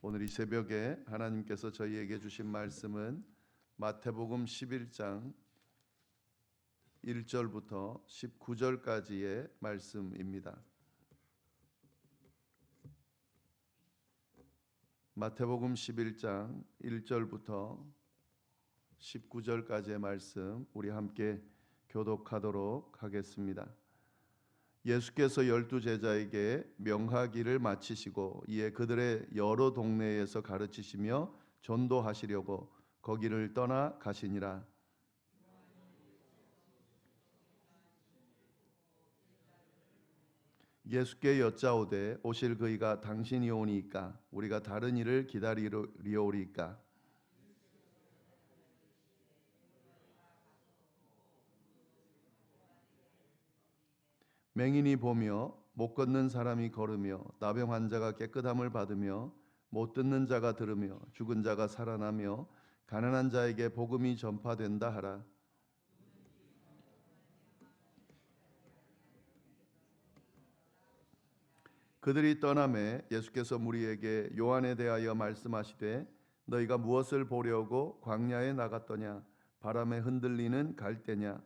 오늘 이 새벽에 하나님께서 저희에게 주신 말씀은 마태복음 11장 1절부터 19절까지의 말씀입니다. 마태복음 11장 1절부터 19절까지의 말씀 우리 함께 교독하도록 하겠습니다. 예수께서 12제자에게 명하기를 마치시고 이에 그들의 여러 동네에서 가르치시며 전도하시려고 거기를 떠나 가시니라. 예수께 여짜오되 오실 그이가 당신이 오니이까 우리가 다른 이를 기다리려오리이까. 맹인이 보며 못 걷는 사람이 걸으며 나병 환자가 깨끗함을 받으며 못 듣는 자가 들으며 죽은 자가 살아나며 가난한 자에게 복음이 전파된다 하라. 그들이 떠나매 예수께서 무리에게 요한에 대하여 말씀하시되 너희가 무엇을 보려고 광야에 나갔더냐? 바람에 흔들리는 갈대냐?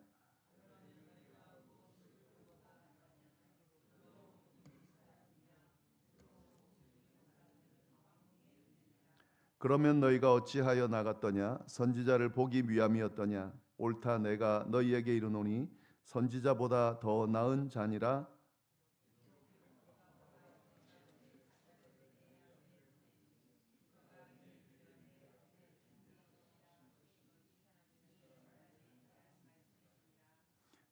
그러면 너희가 어찌하여 나갔더냐? 선지자를 보기 위함이었더냐? 옳다 내가 너희에게 이르노니 선지자보다 더 나은 자니라.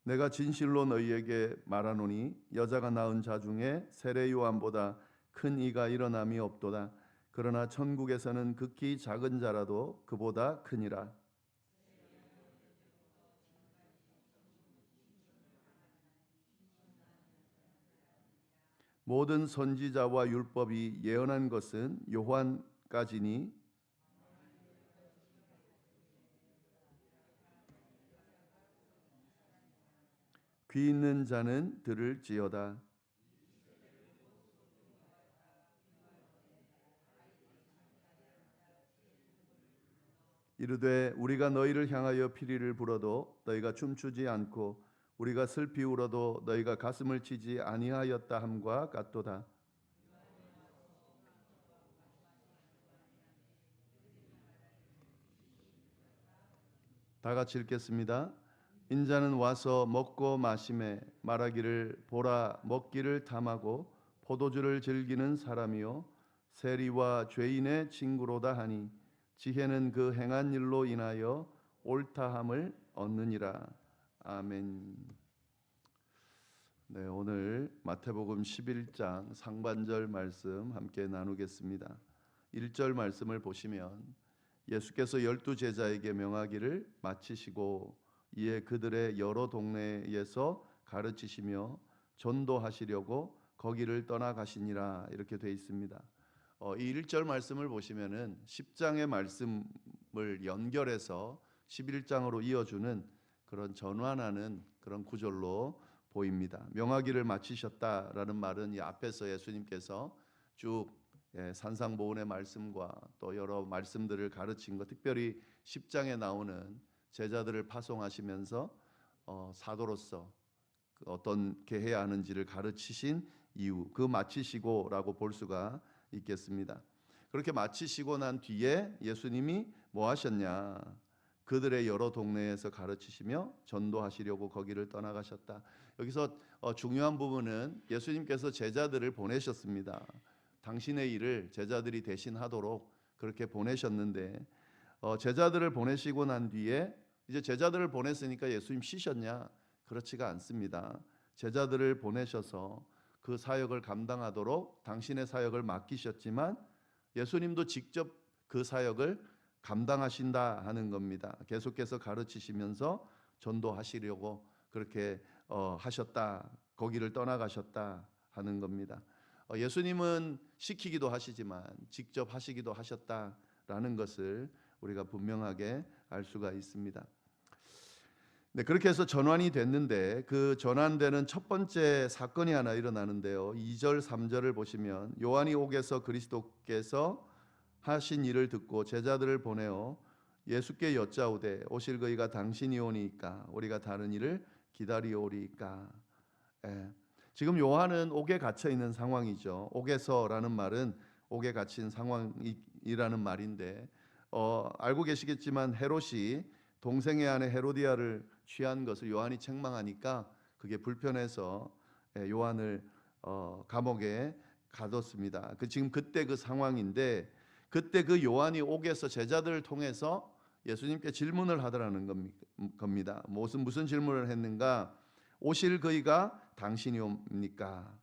내가 진실로 너희에게 말하노니 여자가 낳은 자 중에 세례 요한보다 큰 이가 일어남이 없도다. 그러나 천국에서는 극히 작은 자라도 그보다 크니라. 모든 선지자와 율법이 예언한 것은 요한까지니 귀 있는 자는 들을지어다. 이르되 우리가 너희를 향하여 피리를 불어도 너희가 춤추지 않고 우리가 슬피 울어도 너희가 가슴을 치지 아니하였다 함과 같도다. 다 같이 읽겠습니다. 인자는 와서 먹고 마시매 말하기를 보라 먹기를 탐하고 포도주를 즐기는 사람이요 세리와 죄인의 친구로다 하니 지혜는 그 행한 일로 인하여 옳다함을 얻느니라. 아멘. 네, 오늘 마태복음 11장 상반절 말씀 함께 나누겠습니다. 1절 말씀을 보시면 예수께서 12제자에게 명하기를 마치시고 이에 그들의 여러 동네에서 가르치시며 전도하시려고 거기를 떠나가시니라 이렇게 되어 있습니다. 이 1절 말씀을 보시면은 10장의 말씀을 연결해서 11장으로 이어주는 그런 전환하는 그런 구절로 보입니다. 명하기를 마치셨다라는 말은 이 앞에서 예수님께서 쭉 산상보훈의 말씀과 또 여러 말씀들을 가르친 것, 특별히 10장에 나오는 제자들을 파송하시면서 사도로서 어떻게 해야 하는지를 가르치신 이유, 그 마치시고라고 볼 수가 있겠습니다. 그렇게 마치시고 난 뒤에 예수님이 뭐 하셨냐? 그들의 여러 동네에서 가르치시며 전도하시려고 거기를 떠나가셨다. 여기서 중요한 부분은 예수님께서 제자들을 보내셨습니다. 당신의 일을 제자들이 대신하도록 그렇게 보내셨는데 제자들을 보내시고 난 뒤에 이제 제자들을 보냈으니까 예수님 쉬셨냐? 그렇지가 않습니다. 제자들을 보내셔서 그 사역을 감당하도록 당신의 사역을 맡기셨지만 예수님도 직접 그 사역을 감당하신다 하는 겁니다. 계속해서 가르치시면서 전도하시려고 그렇게 하셨다. 거기를 떠나가셨다 하는 겁니다. 예수님은 시키기도 하시지만 직접 하시기도 하셨다라는 것을 우리가 분명하게 알 수가 있습니다. 네, 그렇게 해서 전환이 됐는데 그 전환되는 첫 번째 사건이 하나 일어나는데요. 2절, 3절을 보시면 요한이 옥에서 그리스도께서 하신 일을 듣고 제자들을 보내어 예수께 여짜오되 오실 그이가 당신이 오니까 우리가 다른 일을 기다리오리까. 예. 지금 요한은 옥에 갇혀 있는 상황이죠. 옥에서라는 말은 옥에 갇힌 상황이라는 말인데 알고 계시겠지만 헤롯이 동생의 아내 헤로디아를 취한 것을 요한이 책망하니까 그게 불편해서 요한을 감옥에 가뒀습니다. 지금 그때 그 상황인데 그때 그 요한이 옥에서 제자들을 통해서 예수님께 질문을 하더라는 겁니다. 무슨 질문을 했는가? 오실 그이가 당신이옵니까?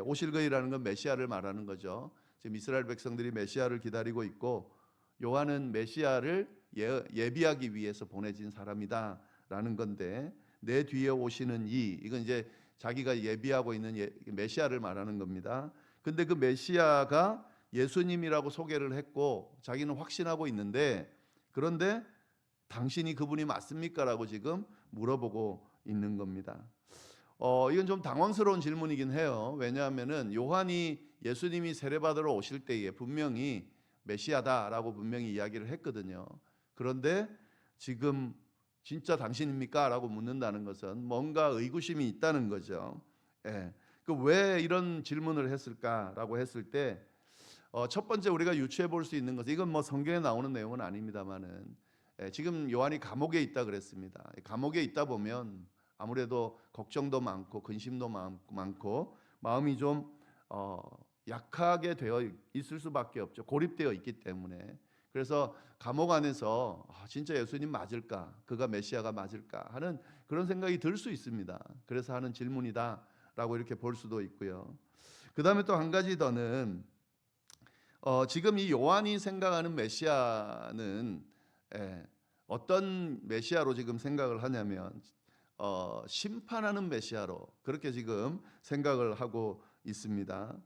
오실 그이라는 건 메시아를 말하는 거죠. 지금 이스라엘 백성들이 메시아를 기다리고 있고 요한은 메시아를 예비하기 위해서 보내진 사람이다라는 건데 내 뒤에 오시는 이건 이제 자기가 예비하고 있는 메시아를 말하는 겁니다. 근데 그 메시아가 예수님이라고 소개를 했고 자기는 확신하고 있는데 그런데 당신이 그분이 맞습니까? 라고 지금 물어보고 있는 겁니다. 이건 좀 당황스러운 질문이긴 해요. 왜냐하면은 요한이 예수님이 세례받으러 오실 때에 분명히 메시아다라고 분명히 이야기를 했거든요. 그런데 지금 진짜 당신입니까? 라고 묻는다는 것은 뭔가 의구심이 있다는 거죠. 예. 왜 이런 질문을 했을까라고 했을 때 첫 번째 우리가 유추해 볼 수 있는 것은 이건 뭐 성경에 나오는 내용은 아닙니다만은 지금 요한이 감옥에 있다 그랬습니다. 감옥에 있다 보면 아무래도 걱정도 많고 근심도 많고 마음이 좀 약하게 되어 있을 수밖에 없죠. 고립되어 있기 때문에. 그래서 감옥 안에서 진짜 예수님 맞을까? 그가 메시아가 맞을까? 하는 그런 생각이 들 수 있습니다. 그래서 하는 질문이다라고 이렇게 볼 수도 있고요. 그 다음에 또 한 가지 더는 지금 이 요한이 생각하는 메시아는 어떤 메시아로 지금 생각을 하냐면 심판하는 메시아로 그렇게 지금 생각을 하고 있습니다.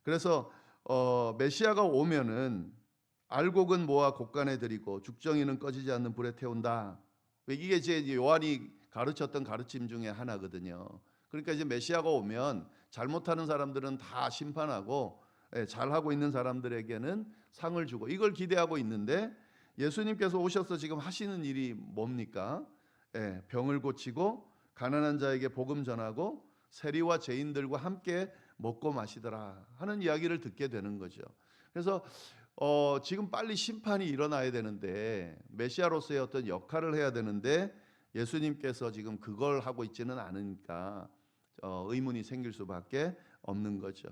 그래서 메시아가 오면은 알곡은 모아 곡간에 들이고 죽정이는 꺼지지 않는 불에 태운다. 이게 이제 요한이 가르쳤던 가르침 중에 하나거든요. 그러니까 이제 메시아가 오면 잘못하는 사람들은 다 심판하고 잘하고 있는 사람들에게는 상을 주고 이걸 기대하고 있는데 예수님께서 오셔서 지금 하시는 일이 뭡니까? 병을 고치고 가난한 자에게 복음 전하고 세리와 죄인들과 함께 먹고 마시더라 하는 이야기를 듣게 되는 거죠. 그래서 지금 빨리 심판이 일어나야 되는데 메시아로서의 어떤 역할을 해야 되는데 예수님께서 지금 그걸 하고 있지는 않으니까 의문이 생길 수밖에 없는 거죠.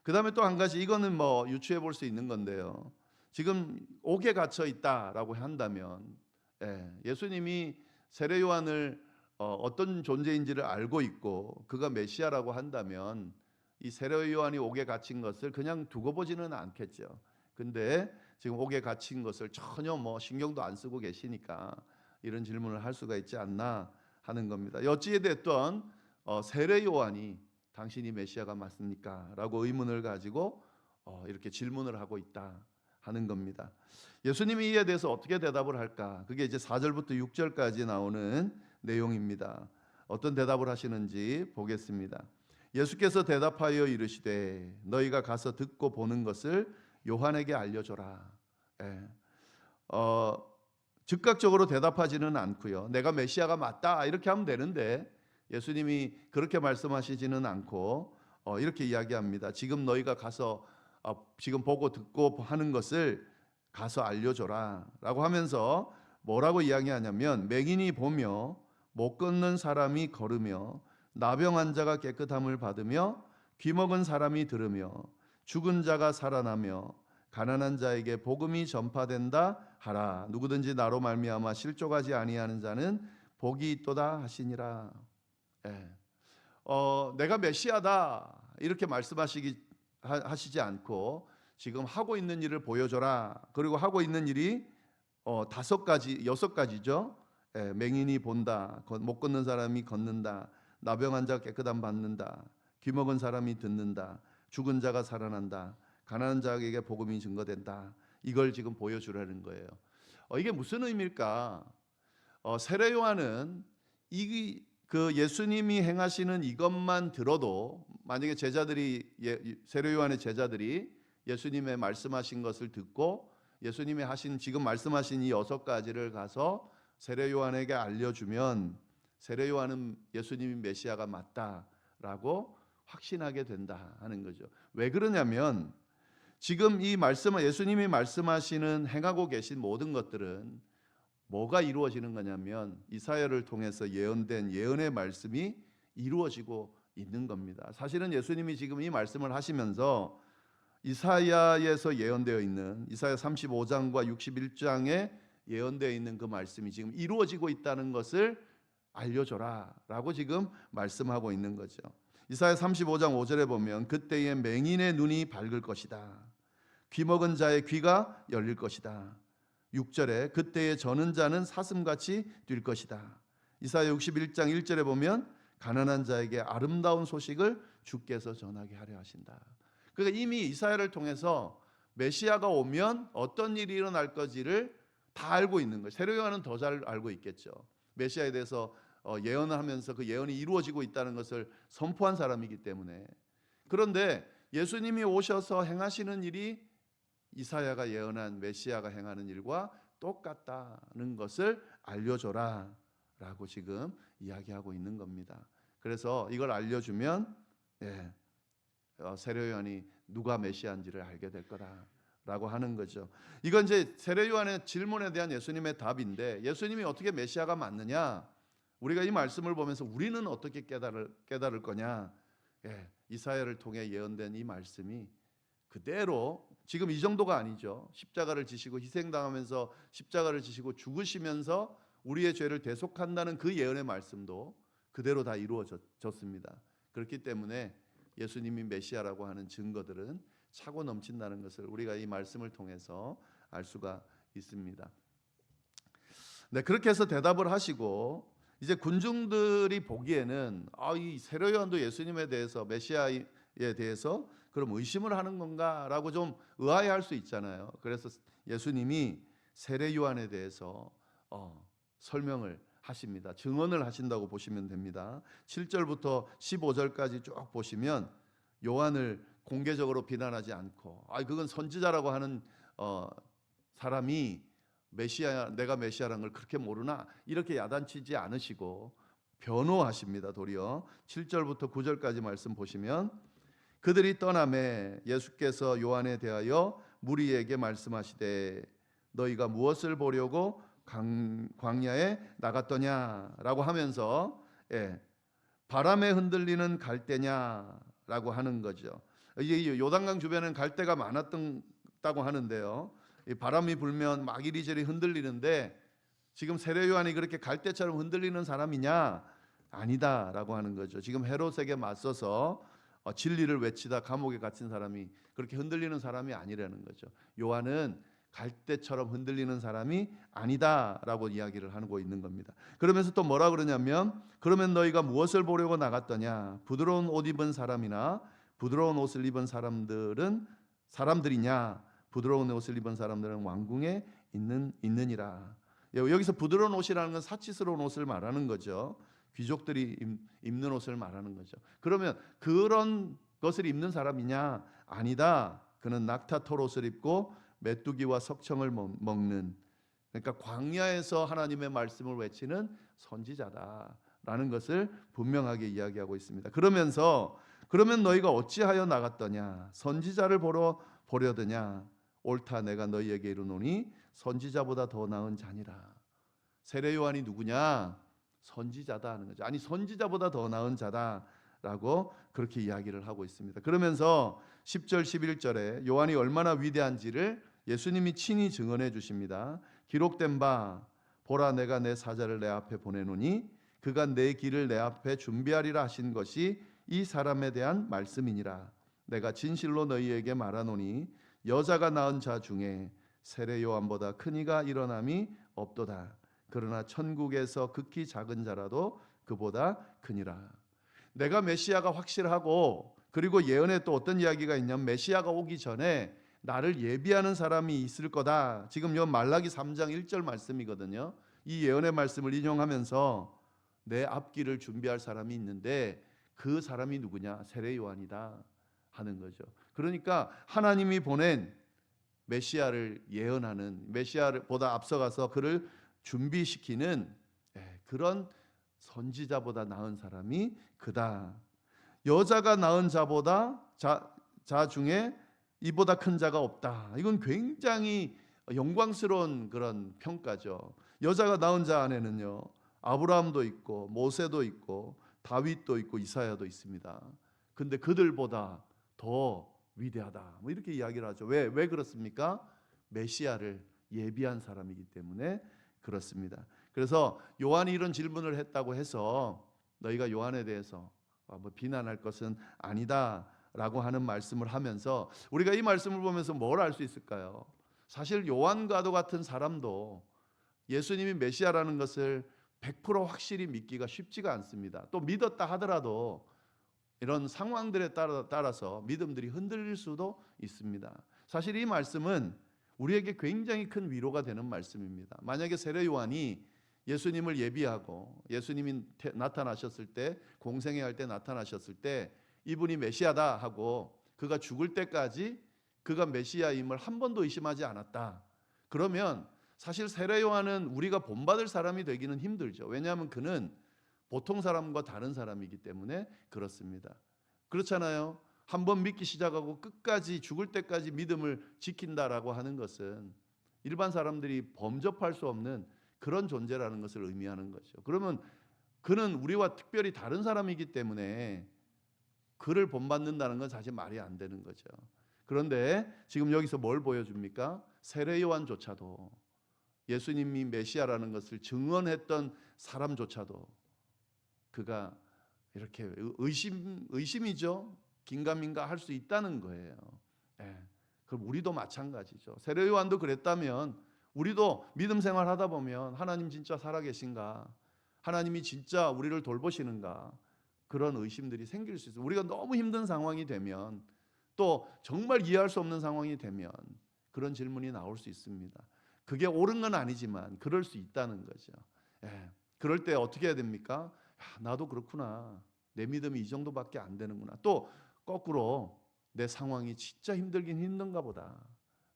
그 다음에 또 한 가지 이거는 뭐 유추해 볼 수 있는 건데요. 지금 옥에 갇혀 있다라고 한다면 예수님이 세례 요한을 어떤 존재인지를 알고 있고 그가 메시아라고 한다면 이 세례 요한이 옥에 갇힌 것을 그냥 두고 보지는 않겠죠. 근데 지금 옥에 갇힌 것을 전혀 뭐 신경도 안 쓰고 계시니까 이런 질문을 할 수가 있지 않나 하는 겁니다. 어찌 됐든 세례 요한이 당신이 메시아가 맞습니까? 라고 의문을 가지고 이렇게 질문을 하고 있다 하는 겁니다. 예수님이 이에 대해서 어떻게 대답을 할까? 그게 이제 4절부터 6절까지 나오는 내용입니다. 어떤 대답을 하시는지 보겠습니다. 예수께서 대답하여 이르시되 너희가 가서 듣고 보는 것을 요한에게 알려줘라. 즉각적으로 대답하지는 않고요. 내가 메시아가 맞다 이렇게 하면 되는데 예수님이 그렇게 말씀하시지는 않고 이렇게 이야기합니다. 지금 너희가 가서 지금 보고 듣고 하는 것을 가서 알려줘라 라고 하면서 뭐라고 이야기하냐면 맹인이 보며 못 걷는 사람이 걸으며 나병 환자가 깨끗함을 받으며 귀먹은 사람이 들으며 죽은 자가 살아나며 가난한 자에게 복음이 전파된다 하라. 누구든지 나로 말미암아 실족하지 아니하는 자는 복이 있도다 하시니라. 내가 메시아다 이렇게 하시지 않고 지금 하고 있는 일을 보여줘라. 그리고 하고 있는 일이 6가지죠. 맹인이 본다, 못 걷는 사람이 걷는다, 나병 환자가 깨끗함 받는다, 귀먹은 사람이 듣는다, 죽은 자가 살아난다, 가난한 자에게 복음이 증거된다. 이걸 지금 보여주라는 거예요. 이게 무슨 의미일까? 세례 요한은 그 예수님이 행하시는 이것만 들어도 만약에 세례 요한의 제자들이 예수님의 말씀하신 것을 듣고 예수님이 하신 지금 말씀하신 이 6가지를 가서 세례 요한에게 알려주면 세례 요한은 예수님이 메시아가 맞다라고 확신하게 된다 하는 거죠. 왜 그러냐면 지금 이 예수님이 말씀하시는 행하고 계신 모든 것들은 뭐가 이루어지는 거냐면 이사야를 통해서 예언된 예언의 말씀이 이루어지고 있는 겁니다. 사실은 예수님이 지금 이 말씀을 하시면서 이사야에서 예언되어 있는 이사야 35장과 61장에 예언되어 있는 그 말씀이 지금 이루어지고 있다는 것을 알려줘라 라고 지금 말씀하고 있는 거죠. 이사야 35장 5절에 보면 그때에 맹인의 눈이 밝을 것이다. 귀먹은 자의 귀가 열릴 것이다. 6절에 그때에 저는 자는 사슴같이 뛸 것이다. 이사야 61장 1절에 보면 가난한 자에게 아름다운 소식을 주께서 전하게 하려 하신다. 그러니까 이미 이사야를 통해서 메시아가 오면 어떤 일이 일어날 것인지를 다 알고 있는 거예요. 세례 요한은 더 잘 알고 있겠죠. 메시아에 대해서 예언을 하면서 그 예언이 이루어지고 있다는 것을 선포한 사람이기 때문에. 그런데 예수님이 오셔서 행하시는 일이 이사야가 예언한 메시아가 행하는 일과 똑같다는 것을 알려줘라 라고 지금 이야기하고 있는 겁니다. 그래서 이걸 알려주면 세례 요한이 누가 메시아인지를 알게 될 거다라고 하는 거죠. 이건 이제 세례 요한의 질문에 대한 예수님의 답인데 예수님이 어떻게 메시아가 맞느냐? 우리가 이 말씀을 보면서 우리는 어떻게 깨달을 거냐? 이사야를 통해 예언된 이 말씀이 그대로 지금 이 정도가 아니죠. 십자가를 지시고 희생당하면서 십자가를 지시고 죽으시면서 우리의 죄를 대속한다는 그 예언의 말씀도 그대로 다 이루어졌습니다. 그렇기 때문에 예수님이 메시아라고 하는 증거들은 차고 넘친다는 것을 우리가 이 말씀을 통해서 알 수가 있습니다. 네, 그렇게 해서 대답을 하시고 이제 군중들이 보기에는 이 세례 요한도 예수님에 대해서 메시아에 대해서 그럼 의심을 하는 건가라고 좀 의아해할 수 있잖아요. 그래서 예수님이 세례 요한에 대해서 설명을 하십니다. 증언을 하신다고 보시면 됩니다. 7절부터 15절까지 쭉 보시면 요한을 공개적으로 비난하지 않고 그건 선지자라고 하는 사람이 내가 메시아라는 걸 그렇게 모르나 이렇게 야단치지 않으시고 변호하십니다. 도리어 7절부터 9절까지 말씀 보시면 그들이 떠나매 예수께서 요한에 대하여 무리에게 말씀하시되 너희가 무엇을 보려고 광야에 나갔더냐라고 하면서 바람에 흔들리는 갈대냐라고 하는 거죠. 이게 요단강 주변에는 갈대가 많았다고 하는데요. 바람이 불면 막 이리저리 흔들리는데 지금 세례 요한이 그렇게 갈대처럼 흔들리는 사람이냐? 아니다라고 하는 거죠. 지금 헤롯에게 맞서서 진리를 외치다 감옥에 갇힌 사람이 그렇게 흔들리는 사람이 아니라는 거죠. 요한은 갈대처럼 흔들리는 사람이 아니다라고 이야기를 하고 있는 겁니다. 그러면서 또 뭐라 그러냐면 그러면 너희가 무엇을 보려고 나갔더냐? 부드러운 옷 입은 사람이나 부드러운 옷을 입은 사람들이냐? 부드러운 옷을 입은 사람들은 왕궁에 있느니라. 여기서 부드러운 옷이라는 건 사치스러운 옷을 말하는 거죠. 귀족들이 입는 옷을 말하는 거죠. 그러면 그런 것을 입는 사람이냐? 아니다. 그는 낙타털 옷을 입고 메뚜기와 석청을 먹는, 그러니까 광야에서 하나님의 말씀을 외치는 선지자다라는 것을 분명하게 이야기하고 있습니다. 그러면 너희가 어찌하여 나갔더냐? 선지자를 보려더냐? 옳다, 내가 너희에게 이르노니 선지자보다 더 나은 자니라. 세례 요한이 누구냐? 선지자다 하는 거죠. 아니, 선지자보다 더 나은 자다라고 그렇게 이야기를 하고 있습니다. 그러면서 10절 11절에 요한이 얼마나 위대한지를 예수님이 친히 증언해 주십니다. 기록된 바 보라, 내가 내 사자를 내 앞에 보내노니 그가 내 길을 내 앞에 준비하리라 하신 것이 이 사람에 대한 말씀이니라. 내가 진실로 너희에게 말하노니 여자가 낳은 자 중에 세례 요한보다 큰 이가 일어남이 없도다. 그러나 천국에서 극히 작은 자라도 그보다 크니라. 내가 메시아가 확실하고, 그리고 예언에 또 어떤 이야기가 있냐면 메시아가 오기 전에 나를 예비하는 사람이 있을 거다. 지금 요 말라기 3장 1절 말씀이거든요. 이 예언의 말씀을 인용하면서 내 앞길을 준비할 사람이 있는데 그 사람이 누구냐? 세례 요한이다 하는 거죠. 그러니까 하나님이 보낸 메시아를 예언하는, 메시아보다 앞서가서 그를 준비시키는 그런 선지자보다 나은 사람이 그다. 여자가 낳은 자보다 자 중에 이보다 큰 자가 없다. 이건 굉장히 영광스러운 그런 평가죠. 여자가 낳은 자 안에는요, 아브라함도 있고 모세도 있고 다윗도 있고 이사야도 있습니다. 근데 그들보다 더 위대하다. 뭐 이렇게 이야기를 하죠. 왜 그렇습니까? 메시아를 예비한 사람이기 때문에 그렇습니다. 그래서 요한이 이런 질문을 했다고 해서 너희가 요한에 대해서 뭐 비난할 것은 아니다라고 하는 말씀을 하면서 우리가 이 말씀을 보면서 뭘 알 수 있을까요? 사실 요한과도 같은 사람도 예수님이 메시아라는 것을 100% 확실히 믿기가 쉽지가 않습니다. 또 믿었다 하더라도 이런 상황들에 따라서 믿음들이 흔들릴 수도 있습니다. 사실 이 말씀은 우리에게 굉장히 큰 위로가 되는 말씀입니다. 만약에 세례 요한이 예수님을 예비하고 예수님이 나타나셨을 때, 공생애 할 때 나타나셨을 때 이분이 메시아다 하고 그가 죽을 때까지 그가 메시아임을 한 번도 의심하지 않았다. 그러면 사실 세례 요한은 우리가 본받을 사람이 되기는 힘들죠. 왜냐하면 그는 보통 사람과 다른 사람이기 때문에 그렇습니다. 그렇잖아요. 한번 믿기 시작하고 끝까지 죽을 때까지 믿음을 지킨다라고 하는 것은 일반 사람들이 범접할 수 없는 그런 존재라는 것을 의미하는 거죠. 그러면 그는 우리와 특별히 다른 사람이기 때문에 그를 본받는다는 건 사실 말이 안 되는 거죠. 그런데 지금 여기서 뭘 보여줍니까? 세례 요한조차도 예수님이 메시아라는 것을 증언했던 사람조차도 그가 이렇게 의심이죠. 긴가민가 할 수 있다는 거예요. 그럼 우리도 마찬가지죠. 세례 요한도 그랬다면 우리도 믿음 생활하다 보면 하나님 진짜 살아계신가? 하나님이 진짜 우리를 돌보시는가? 그런 의심들이 생길 수 있어요. 우리가 너무 힘든 상황이 되면 또 정말 이해할 수 없는 상황이 되면 그런 질문이 나올 수 있습니다. 그게 옳은 건 아니지만 그럴 수 있다는 거죠. 그럴 때 어떻게 해야 됩니까? 나도 그렇구나. 내 믿음이 이 정도밖에 안 되는구나. 또 거꾸로 내 상황이 진짜 힘들긴 힘든가 보다.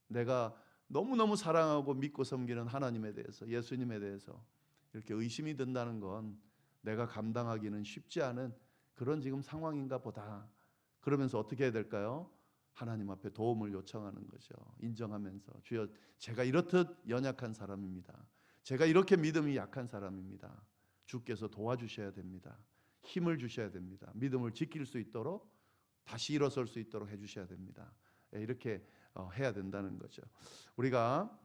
내가 너무너무 사랑하고 믿고 섬기는 하나님에 대해서, 예수님에 대해서 이렇게 의심이 든다는 건 내가 감당하기는 쉽지 않은 그런 지금 상황인가 보다. 그러면서 어떻게 해야 될까요? 하나님 앞에 도움을 요청하는 거죠. 인정하면서 주여, 제가 이렇듯 연약한 사람입니다. 제가 이렇게 믿음이 약한 사람입니다. 주께서 도와주셔야 됩니다. 힘을 주셔야 됩니다. 믿음을 지킬 수 있도록, 다시 일어설 수 있도록 해주셔야 됩니다. 이렇게 해야 된다는 거죠. 우리가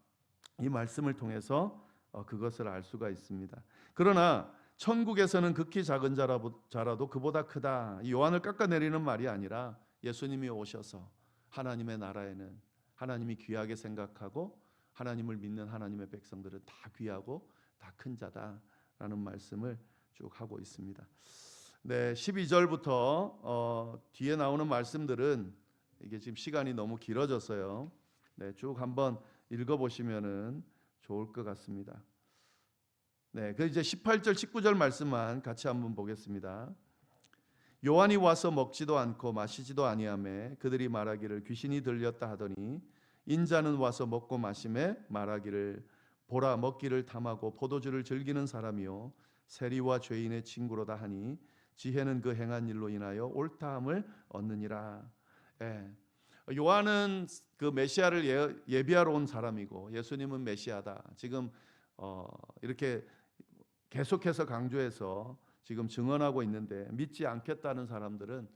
이 말씀을 통해서 그것을 알 수가 있습니다. 그러나 천국에서는 극히 작은 자라도 그보다 크다. 이 요한을 깎아내리는 말이 아니라 예수님이 오셔서 하나님의 나라에는 하나님이 귀하게 생각하고 하나님을 믿는 하나님의 백성들은 다 귀하고 다 큰 자다라는 말씀을 쭉 하고 있습니다. 네, 12절부터 뒤에 나오는 말씀들은 이게 지금 시간이 너무 길어졌어요. 네, 쭉 한번 읽어보시면은 좋을 것 같습니다. 네, 그 이제 18절, 19절 말씀만 같이 한번 보겠습니다. 요한이 와서 먹지도 않고 마시지도 아니하매 그들이 말하기를 귀신이 들렸다 하더니 인자는 와서 먹고 마시매 말하기를 보라 먹기를 탐하고 포도주를 즐기는 사람이요 세리와 죄인의 친구로다 하니 지혜는 그 행한 일로 인하여 옳다함을 얻느니라. 요한은 그 메시아를 예비하러 온 사람이고 예수님은 메시아다. 지금 이렇게 계속해서 강조해서 지금 증언하고 있는데 믿지 않겠다는 사람들은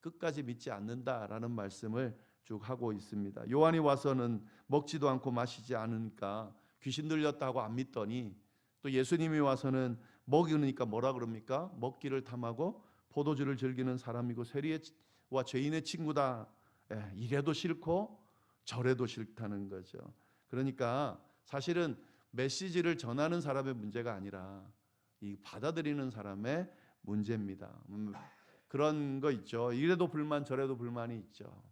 끝까지 믿지 않는다라는 말씀을 쭉 하고 있습니다. 요한이 와서는 먹지도 않고 마시지 않으니까 귀신 들렸다고 안 믿더니 또 예수님이 와서는 먹이니까 뭐라 그럽니까? 먹기를 탐하고 포도주를 즐기는 사람이고 세리와 죄인의 친구다. 이래도 싫고 저래도 싫다는 거죠. 그러니까 사실은 메시지를 전하는 사람의 문제가 아니라 이 받아들이는 사람의 문제입니다. 그런 거 있죠. 이래도 불만 저래도 불만이 있죠.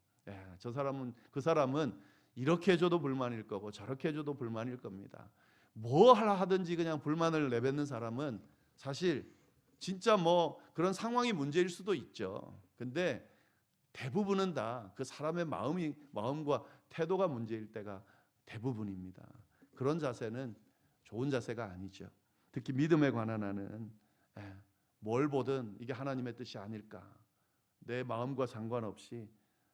저 사람은 그 사람은 이렇게 해줘도 불만일 거고 저렇게 해줘도 불만일 겁니다. 뭐 하든지 그냥 불만을 내뱉는 사람은 사실 진짜 뭐 그런 상황이 문제일 수도 있죠. 근데 대부분은 다 그 사람의 마음과 태도가 문제일 때가 대부분입니다. 그런 자세는 좋은 자세가 아니죠. 특히 믿음에 관한 한은 뭘 보든 이게 하나님의 뜻이 아닐까, 내 마음과 상관없이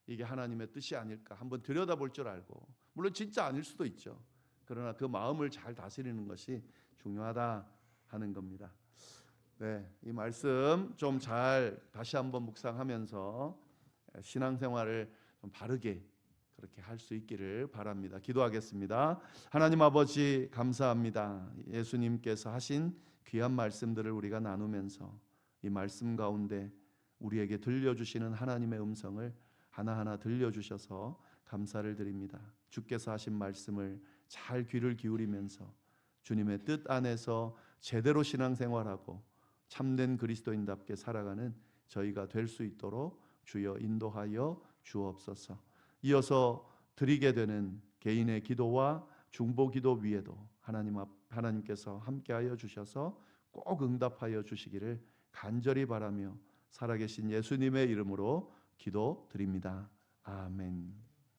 이게 하나님의 뜻이 아닐까 한번 들여다볼 줄 알고, 물론 진짜 아닐 수도 있죠. 그러나 그 마음을 잘 다스리는 것이 중요하다 하는 겁니다. 네, 이 말씀 좀 잘 다시 한번 묵상하면서 신앙생활을 좀 바르게 그렇게 할 수 있기를 바랍니다. 기도하겠습니다. 하나님 아버지 감사합니다. 예수님께서 하신 귀한 말씀들을 우리가 나누면서 이 말씀 가운데 우리에게 들려주시는 하나님의 음성을 하나하나 들려주셔서 감사를 드립니다. 주께서 하신 말씀을 잘 귀를 기울이면서 주님의 뜻 안에서 제대로 신앙생활하고 참된 그리스도인답게 살아가는 저희가 될 수 있도록 주여 인도하여 주옵소서. 이어서 드리게 되는 개인의 기도와 중보기도 위에도 하나님께서 함께하여 주셔서 꼭 응답하여 주시기를 간절히 바라며 살아계신 예수님의 이름으로 기도드립니다. 아멘.